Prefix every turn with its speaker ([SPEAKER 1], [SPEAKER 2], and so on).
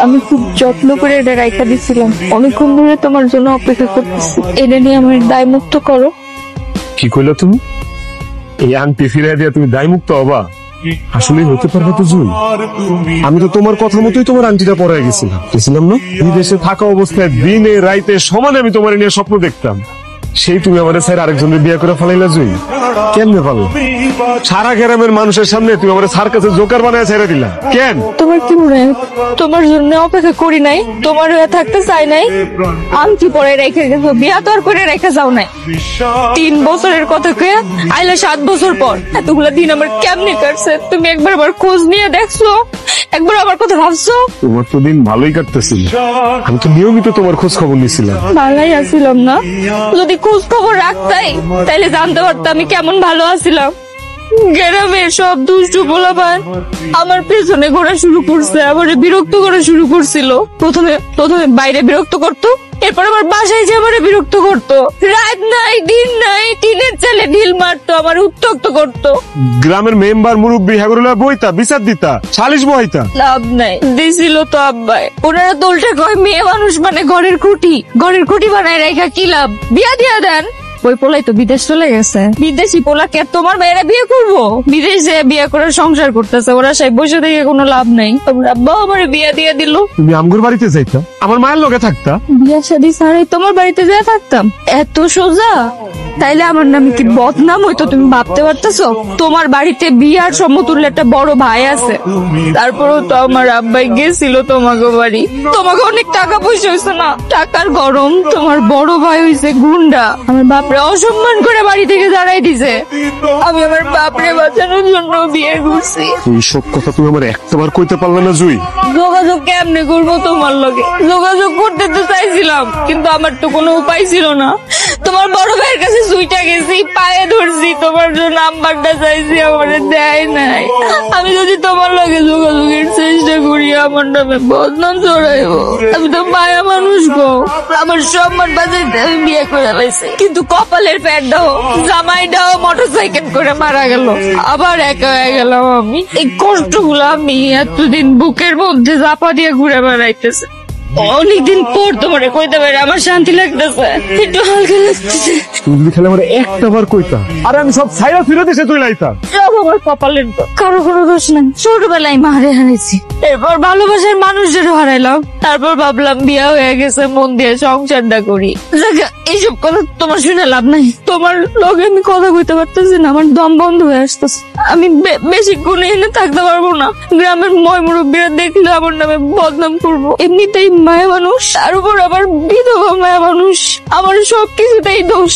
[SPEAKER 1] আমি খুব যত্ন করে এটা রাইখা দিছিলাম, অনেকক্ষণ ধরে তোমার জন্য অপেক্ষা করতেছি। এটা নিয়ে আমার দায় মুক্ত করো।
[SPEAKER 2] কি কইলা তুমি? এই আংটি ফিরাই দিয়া তুমি দায় মুক্ত হবা? আসলে হতে পারবে তো জুই? আমি তো তোমার কথা মতোই তোমার আংটিটা পরাই গেছিলাম না? বিদেশে থাকা অবস্থায় দিনে রাইতে সমানে আমি তোমার নিয়ে স্বপ্ন দেখতাম। সেই তুমি আমাদের স্যার আরেকজনের বিয়ে করে ফেলাইলা জুই। কেমনে পারলো? সারা গ্রামের মানুষের সামনে তুমি আমাদের স্যার কাছে জোকার বানায় ছেড়ে দিলা কেন?
[SPEAKER 1] তোমার কি মনে হয় তোমার জন্য অপেক্ষা করি নাই? তোমার হয়ে থাকতে চাই নাই? আংটি পরে রেখে গেছো, বিয়া তো আর করে রেখে যাও নাই। 3 বছরের কথা কে আইলে 7 বছর পর এতগুলা দিন আমার কেমনে কাটছে তুমি একবার আমার খোঁজ নিয়ে দেখছো? একবার আমার কথা ভাবছো?
[SPEAKER 2] তোমার তো দিন ভালোই কাটতেছিল, আমি তো নিয়মিত তোমার খোঁজ খবর নিছিলাম।
[SPEAKER 1] ভালোই আছিলাম না? যদি খোঁজ খবর রাখতাই তাইলে জানতে পারতাম আমি কেমন ভালো আছিলাম। গ্রামের সব দুষ্টু পোলাপান আমার পেছনে ঘোরা শুরু করছে, আমার বিরক্ত করা শুরু করছিল। প্রথমে বাইরে বিরক্ত করতো, এরপর আমার বাসায় যে আমার বিরক্ত করতো। রাত নাই দিন নাই টিনের চালে ঢিল মারতো, আমার উত্ত্যক্ত করতো।
[SPEAKER 2] গ্রামের মেম্বার মুরব্বী হাগুলা বইতা বিচার দিতা, সালিশ বইতা,
[SPEAKER 1] লাভ নাই। দিছিল তো আব্বাই, ওনারা তো উল্টে কয় মেয়ে মানুষ মানে ঘরের খুঁটি বানায় রেখা কি লাভ, বিয়া দিয়া দেন। ওই পোলাই তো বিদেশ চলে গেছে। বিদেশি পোলাকে তোমার মেয়েরা বিয়ে করবো? বিদেশে বিয়ে করে সংসার করতেছে, ওরা সেই বসে থেকে কোনো লাভ নাই। তোমার আব্বা আমার বিয়া দিয়ে দিল।
[SPEAKER 2] তুমি আমগুর বাড়িতে যাইতা, আমার মায়ের লগে থাকতা।
[SPEAKER 1] বিয়া শাদী ছাড়াই তোমার বাড়িতে যেয়ে থাকতাম? এত সোজা? তাইলে আমার নামে কি বদনাম হইতো তুমি ভাবতে পারতেছো? তোমার বাড়িতে বিয়ার সমতুল্য একটা বড় ভাই আছে, তারপরেও তো আমার আব্বাই গেছিল তোমাকে বাড়ি। তোমাকে অনেক টাকা পয়সা হয়েছে না, টাকার গরম। তোমার বড় ভাই হয়েছে গুন্ডা, আমার বাপরে অসম্মান করে বাড়ি থেকে দাঁড়াই দিছে। আমি আমার বাপরে বাঁচানোর জন্য বিয়ে করছি।
[SPEAKER 2] এই সব কথা তুমি আমার একটাবার কইতে পারলে না জুই?
[SPEAKER 1] যোগাযোগ কেমনে করবো তোমার লগে? যোগাযোগ করতে তো চাইছিলাম, কিন্তু আমার তো কোনো উপায় ছিল না। তোমার বড় ভাইয়ের কাছে সুইটা গেছি, পায়ে ধরছি, তোমার জন্য নাম্বারটা চাইছি, আমার দেয় নাই। আমি যদি তোমার লগে যোগাযোগের চেষ্টা করি আমার নামে বদনাম ছড়াইব। আমি তো মায়া মানুষ গো, আমার সম্মান বাঁচাইতে আমি বিয়ে করে লাইছি, কিন্তু কপালের প্যাডটাও জামাইটাও মোটরসাইকেল করে মারা গেল। আবার একা হয়ে গেলাম আমি। এই কষ্টগুলো আমি এতদিন বুকের মধ্যে চাপা দিয়ে ঘুরে বেড়াইতেছে। অনেকদিন পর তোমারে কইতে পারে আমার শান্তি লাগতেছে, একটু হালকা লাগতেছে।
[SPEAKER 2] তুমি যদি খেলে আমার একটাবার কইতা, আর আমি সব ছাইরা ফিরে দেশে তুই লাইতাম।
[SPEAKER 1] সব আমার কপালের দোষ, কারো কোনো দোষ নাই। ছোটবেলায় মারে হারাইছি, এরপর ভালোবাসার মানুষদের হারাইলাম, তারপর ভাবলাম বিয়া হয়ে গেছে, মন দিয়ে সংসারটা করি। এইসব কথা তোমার শুনে লাভ নাই। তোমার লগে আমি কথা কইতে পারতেছি না, আমার দম বন্ধ হয়ে আসতেছে। আমি বেশিক্ষণ এনে থাকতে পারবো না। গ্রামের ময় মুরব্বীরা দেখলে আমার নামে বদনাম করবো। এমনিতেই মায়া মানুষ, তার উপর আবার বিধবা মায়া মানুষ, আমার সবকিছুতেই দোষ।